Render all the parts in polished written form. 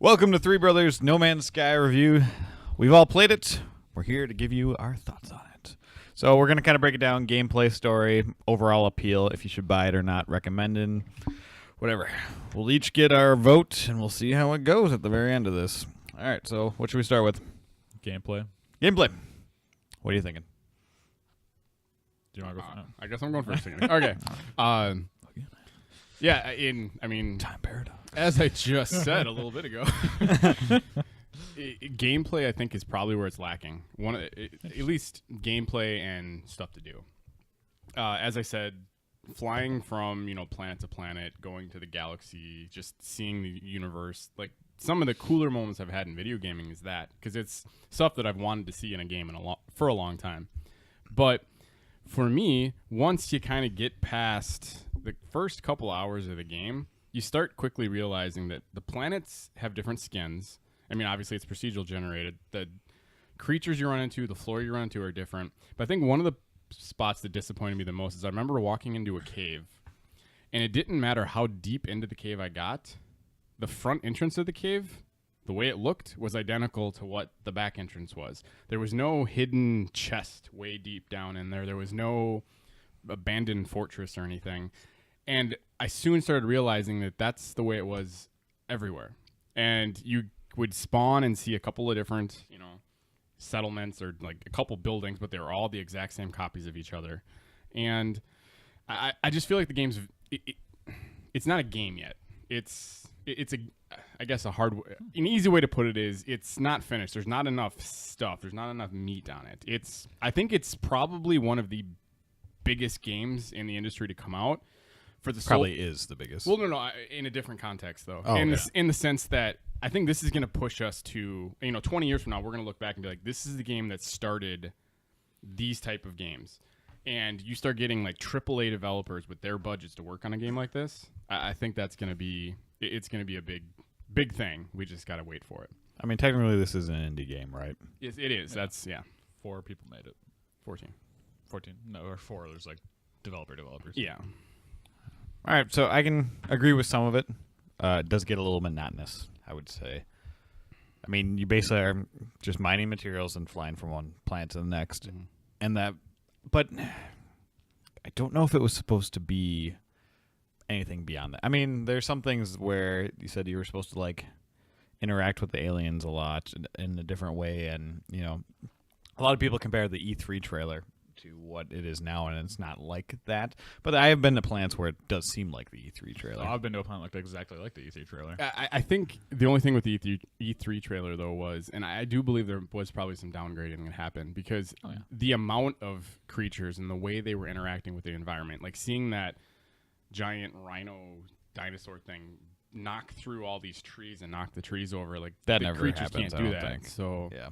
Welcome to 3Brothers No Man's Sky review. We've all played it. We're here to give you our thoughts on it. So we're going to kind of break it down, gameplay, story, overall appeal, if you should buy it or not, recommended, whatever. We'll each get our vote, and we'll see how it goes at the very end of this. All right, so what should we start with? Gameplay. Gameplay. What are you thinking? Do you want to go first? I guess I'm going first. Okay. Time paradox. As I just said a little bit ago, gameplay I think is probably where it's lacking. At least gameplay and stuff to do. As I said, flying from planet to planet, going to the galaxy, just seeing the universe, like some of the cooler moments I've had in video gaming is that, because it's stuff that I've wanted to see in a game for a long time. But for me, once you kind of get past the first couple hours of the game, you start quickly realizing that the planets have different skins. I mean, obviously it's procedural generated. The creatures you run into, the floor you run into are different. But I think one of the spots that disappointed me the most is I remember walking into a cave, and it didn't matter how deep into the cave I got. The front entrance of the cave, the way it looked, was identical to what the back entrance was. There was no hidden chest way deep down in there. There was no abandoned fortress or anything. And I soon started realizing that that's the way it was everywhere. And you would spawn and see a couple of different, settlements or like a couple buildings, but they were all the exact same copies of each other. And I just feel like the game's it's not a game yet. It's an easy way to put it is it's not finished. There's not enough stuff. There's not enough meat on it. I think it's probably one of the biggest games in the industry to come out. Probably is the biggest. Well, no, in a different context, though. Oh, in the sense that I think this is going to push us to, 20 years from now, we're going to look back and be like, this is the game that started these type of games. And you start getting like AAA developers with their budgets to work on a game like this. I think that's going to be, it's going to be a big thing. We just got to wait for it. I mean, technically this is an indie game, right? Yes, it is. Yeah. That's, 4 people made it. 14. 14. No, or 4. There's like developers. Yeah. All right, so I can agree with some of it. It does get a little monotonous, I would say. I mean, you basically are just mining materials and flying from one planet to the next. Mm-hmm. But I don't know if it was supposed to be anything beyond that. I mean, there's some things where you said you were supposed to, like, interact with the aliens a lot in a different way, and, a lot of people compare the E3 trailer to what it is now, and it's not like that. But I have been to planets where it does seem like the E3 trailer. I've been to a planet looked exactly like the E3 trailer. I think the only thing with the E3 trailer, though, was, and I do believe there was probably some downgrading that happened, because the amount of creatures and the way they were interacting with the environment, like seeing that giant rhino dinosaur thing knock through all these trees and knock the trees over, like that the never creatures happens, can't I do don't that. think. So yeah,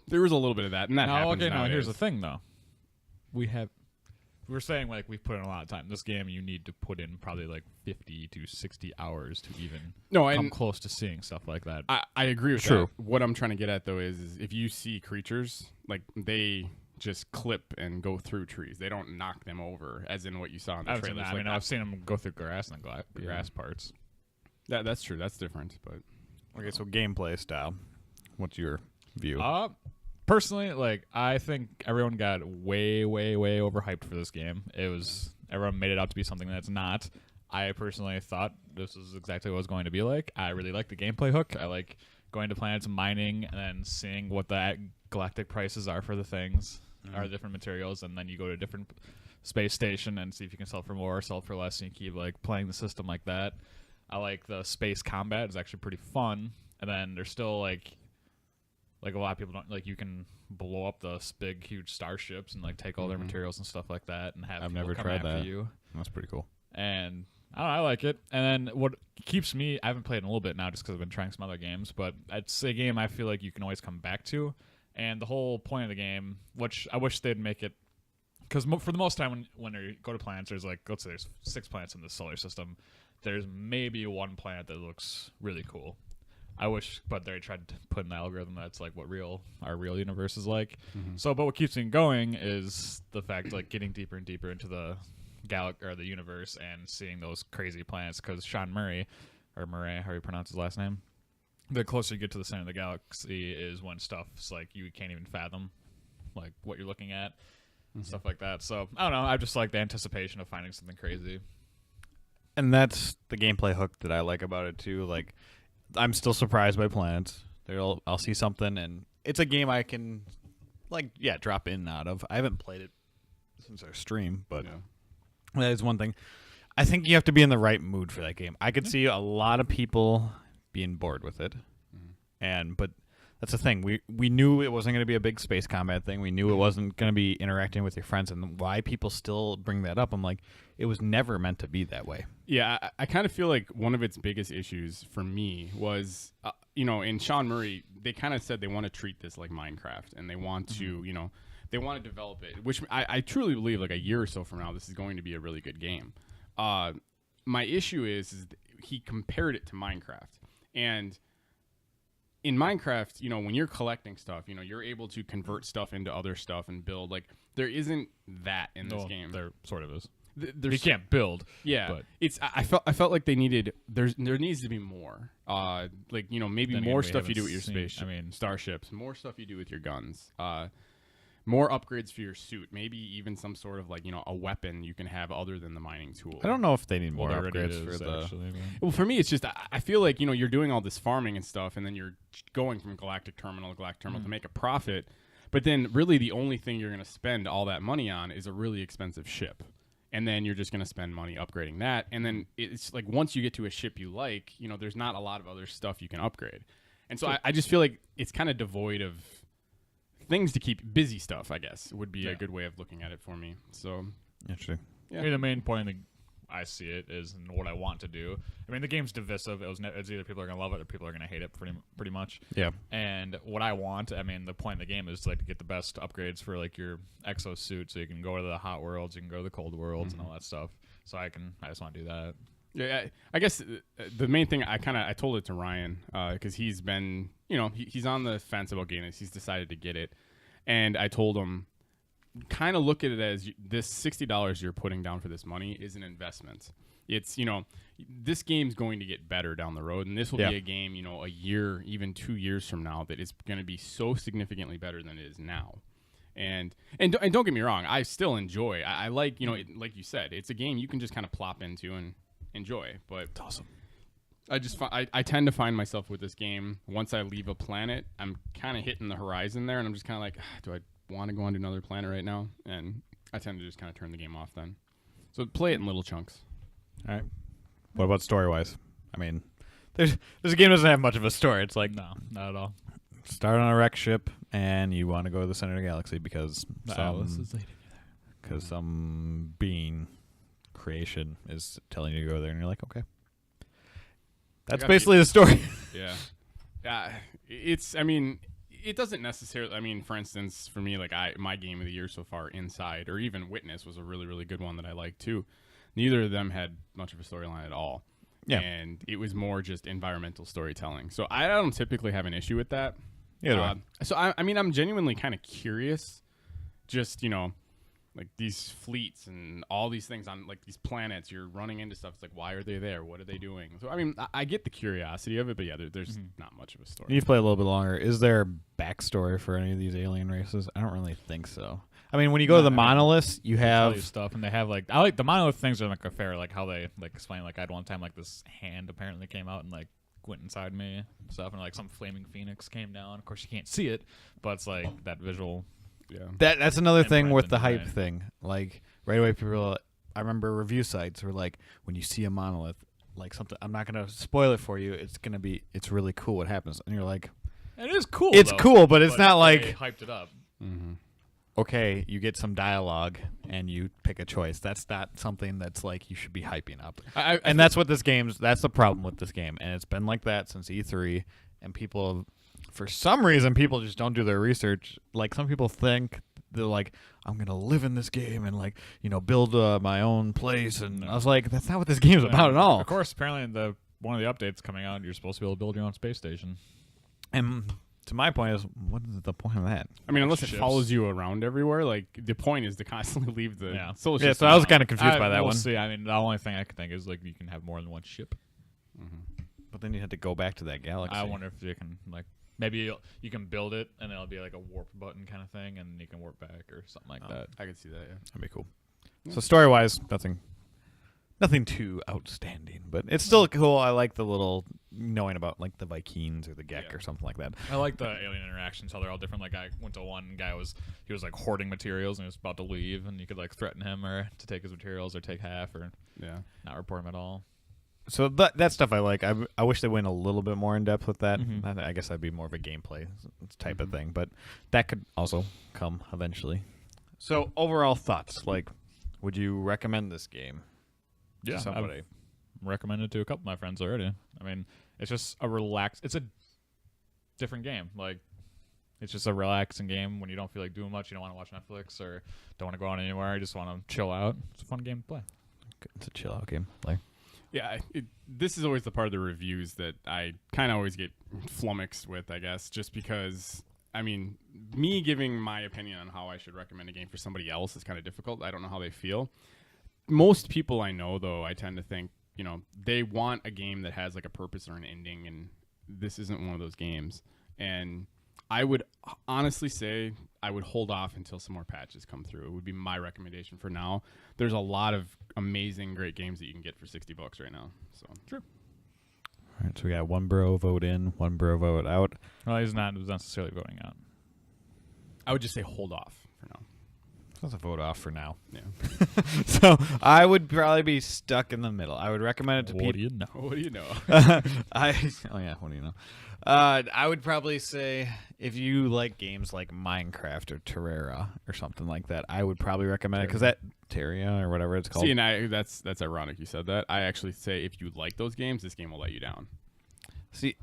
there was a little bit of that, and that happens nowadays. Here's the thing, though. We're saying like we've put in a lot of time. This game, you need to put in probably like 50 to 60 hours to even come close to seeing stuff like that. I agree with True. that. What I'm trying to get at, though, is if you see creatures, like they just clip and go through trees. They don't knock them over, as in what you saw in the trailers. I've seen them go through grass and the grass parts. That's true. That's different. But okay, so gameplay style. What's your view? Personally, like I think everyone got way, way, way overhyped for this game. Everyone made it out to be something that's not. I personally thought this was exactly what it was going to be like. I really like the gameplay hook. I like going to planets and mining and then seeing what the galactic prices are for the things, or different materials, and then you go to a different space station and see if you can sell for more or sell for less, and you keep like playing the system like that. I like the space combat. It's actually pretty fun. And then there's still like a lot of people don't like, you can blow up those big huge starships and like take all their materials and stuff like that and have I've people never come tried after that. you. That's pretty cool. And I don't know, I like it. And then what keeps me, I haven't played in a little bit now just because I've been trying some other games, but it's a game I feel like you can always come back to. And the whole point of the game, which I wish they'd make it, because for the most time when you go to planets, there's like, let's say there's 6 planets in the solar system. There's maybe one planet that looks really cool. I wish, but they tried to put in the algorithm that's like what our real universe is like. So, but what keeps me going is the fact like getting deeper and deeper into the the universe and seeing those crazy planets. Because Sean Murray, or Murray, how you pronounce his last name? the closer you get to the center of the galaxy is when stuff's like you can't even fathom, like what you're looking at, stuff like that. So I don't know. I just like the anticipation of finding something crazy. And that's the gameplay hook that I like about it too. Like, I'm still surprised by planets. I'll see something, and it's a game I can, like, drop in and out of. I haven't played it since our stream, but that is one thing. I think you have to be in the right mood for that game. I could see a lot of people being bored with it, but that's the thing. We knew it wasn't going to be a big space combat thing. We knew it wasn't going to be interacting with your friends, and why people still bring that up. I'm like, it was never meant to be that way. Yeah, I kind of feel like one of its biggest issues for me was, in Sean Murray, they kind of said they want to treat this like Minecraft, and they want to, they want to develop it, which I truly believe like a year or so from now, this is going to be a really good game. My issue is he compared it to Minecraft, and in Minecraft, when you're collecting stuff, you're able to convert stuff into other stuff and build. Like, there isn't that in this game. There sort of is. You can't build. Yeah, but it's. I felt like they needed. There needs to be more. Maybe more stuff you do with your spaceship. Starships. More stuff you do with your guns. More upgrades for your suit. Maybe even some sort of a weapon you can have other than the mining tool. I don't know if they need more Well, there already upgrades is, for the. actually, but- Well, for me, it's just I feel like you're doing all this farming and stuff, and then you're going from galactic terminal to make a profit. But then, really, the only thing you're going to spend all that money on is a really expensive ship, and then you're just going to spend money upgrading that. And then it's like once you get to a ship you like, there's not a lot of other stuff you can upgrade. And so I just feel like it's kind of devoid of things to keep busy stuff, I guess, would be a good way of looking at it for me. So, Interesting. Yeah. I mean, the main point I see it is and what I want to do. I mean, the game's divisive. It's either people are going to love it or people are going to hate it pretty much. Yeah. And what I want, I mean, the point of the game is to get the best upgrades for your exosuit, so you can go to the hot worlds, you can go to the cold worlds, and all that stuff. So I just want to do that. Yeah, I guess the main thing I told it to Ryan because he's been, he's on the fence about getting this. He's decided to get it, and I told him, kind of look at it as this $60 you're putting down for this money is an investment. It's this game's going to get better down the road, and this will be a game a year, even 2 years from now that is going to be so significantly better than it is now. And don't get me wrong, I still enjoy. I like like you said, it's a game you can just kind of plop into and enjoy. But It's awesome. I tend to find myself with this game, once I leave a planet, I'm kind of hitting the horizon there, and I'm just kind of like, do I want to go on to another planet right now? And I tend to just kind of turn the game off then. So play it in little chunks. All right. What about story-wise? I mean, this game doesn't have much of a story. It's like, No, not at all. start on a wreck ship, and you want to go to the center of the galaxy because Alice is leading you there. some being creation is telling you to go there, and you're like, okay. That's gotta basically the story. Yeah. It doesn't necessarily, for instance, for me, my game of the year so far, Inside, or even Witness, was a really, really good one that I liked too. Neither of them had much of a storyline at all. Yeah. And it was more just environmental storytelling. So I don't typically have an issue with that. Yeah. So I'm genuinely kind of curious, just, these fleets and all these things on these planets, you're running into stuff. It's like, why are they there? What are they doing? So, I get the curiosity of it, but yeah, there's not much of a story. You've played a little bit longer. Is there a backstory for any of these alien races? I don't really think so. I mean, when you go to the monoliths, you Tell you have stuff, and they have I like the monolith things are a fair, how they explain. I had one time this hand apparently came out and went inside me and stuff, and some flaming phoenix came down. Of course, you can't see it, but it's that visual. Yeah. that's another thing Imprint with in the your hype brain. thing. Right away, people. I remember review sites were like, when you see a monolith, something. I'm not gonna spoil it for you. It's really cool what happens, and you're like, It is cool. It's though, cool, but it's not they hyped it up. Mm-hmm. okay, you get some dialogue and you pick a choice. That's not something that's you should be hyping up. And that's what that's the problem with this game. And it's been like that since E3. And people, for some reason, people just don't do their research. Some people think they're I'm going to live in this game and build my own place. And I was like, that's not what this game's about at all. Of course, apparently one of the updates coming out, you're supposed to be able to build your own space station. And to my point is, what is the point of that? Unless it Ships. follows you around everywhere, the point is to constantly leave the solar Yeah, system. so I was kind of confused by that we'll one. see. The only thing I can think is you can have more than one ship. Mm-hmm. But then you had to go back to that galaxy. I wonder if you can like maybe you can build it and it'll be like a warp button kind of thing, and you can warp back or something like that. I could see that. Yeah. That'd be cool. So story-wise, nothing too outstanding, but it's still cool. I like the little knowing about like the Vikings or the Gek or something like that. I like the alien interactions, how they're all different. Like I went to one guy was like hoarding materials and he was about to leave, and you could like threaten him or to take his materials or take half or not report him at all. So that stuff I like. I wish they went a little bit more in depth with that. Mm-hmm. I guess that'd be more of a gameplay type of thing, but that could also come eventually. So overall thoughts, like, would you recommend this game? Yeah, to somebody. I've recommended it to a couple of my friends already. I mean, it's just it's a different game. Like, it's just a relaxing game when you don't feel like doing much. You don't want to watch Netflix or don't want to go out anywhere. You just want to chill out. It's a fun game to play. It's a chill out game. Like, Yeah, this is always the part of the reviews that I kind of always get flummoxed with, I guess, just because, I mean, me giving my opinion on how I should recommend a game for somebody else is kind of difficult. I don't know how they feel. Most people I know, though, I tend to think, you know, they want a game that has like a purpose or an ending, and this isn't one of those games. And I would honestly say I would hold off until some more patches come through. It would be my recommendation for now. There's a lot of amazing, great games that you can get for $60 right now. So True. all right, so we got one bro vote in, one bro vote out. Well, he's not necessarily voting out. I would just say hold off for now. That's a vote off for now. Yeah. So I would probably be stuck in the middle. I would recommend it to What people. do you know? What do you know? What do you know? I would probably say if you like games like Minecraft or Terraria or something like that, I would probably recommend it because that Terraria or whatever it's called. See, and that's ironic you said that. I actually say if you like those games, this game will let you down. See,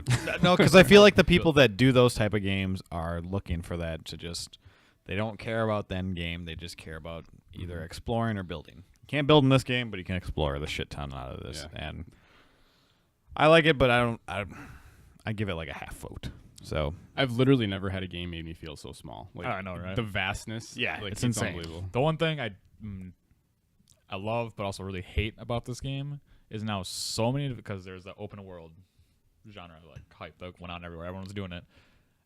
no, because I feel like the people that do those type of games are looking for that to just. They don't care about the end game. They just care about either exploring or building. You can't build in this game, but you can explore the shit ton out of this. Yeah. And I like it, but I give it like a half vote. So I've literally never had a game made me feel so small. Like, I know, right? The vastness. Yeah, like, it's insane. unbelievable. The one thing I love but also really hate about this game is now so many, because there's the open world genre like hype that went on everywhere. Everyone was doing it.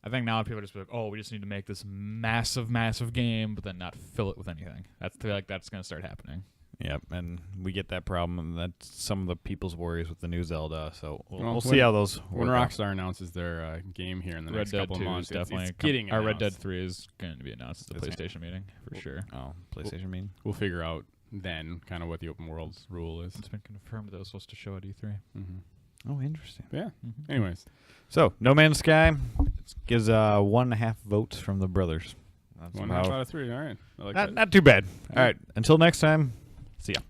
I think now people are just like, oh, we just need to make this massive, massive game, but then not fill it with anything. I feel like that's going to start happening. Yep, and we get that problem, and that's some of the people's worries with the new Zelda. So we'll Well, see how those When work out. Rockstar announces their game here in the Red next Dead couple of 2 months, is definitely it's getting our Red announced. Dead 3 is going to be announced at the Is it? PlayStation meeting for sure. Oh, PlayStation mean? We'll figure out then kind of what the open world's rule is. It's been confirmed that it was supposed to show at E3. Mm-hmm. Oh, interesting. Yeah. Mm-hmm. Anyways, So No Man's Sky gives 1.5 votes from the brothers. That's 1.5 out of 3. All right. I like that. not too bad. All right, until next time, see ya.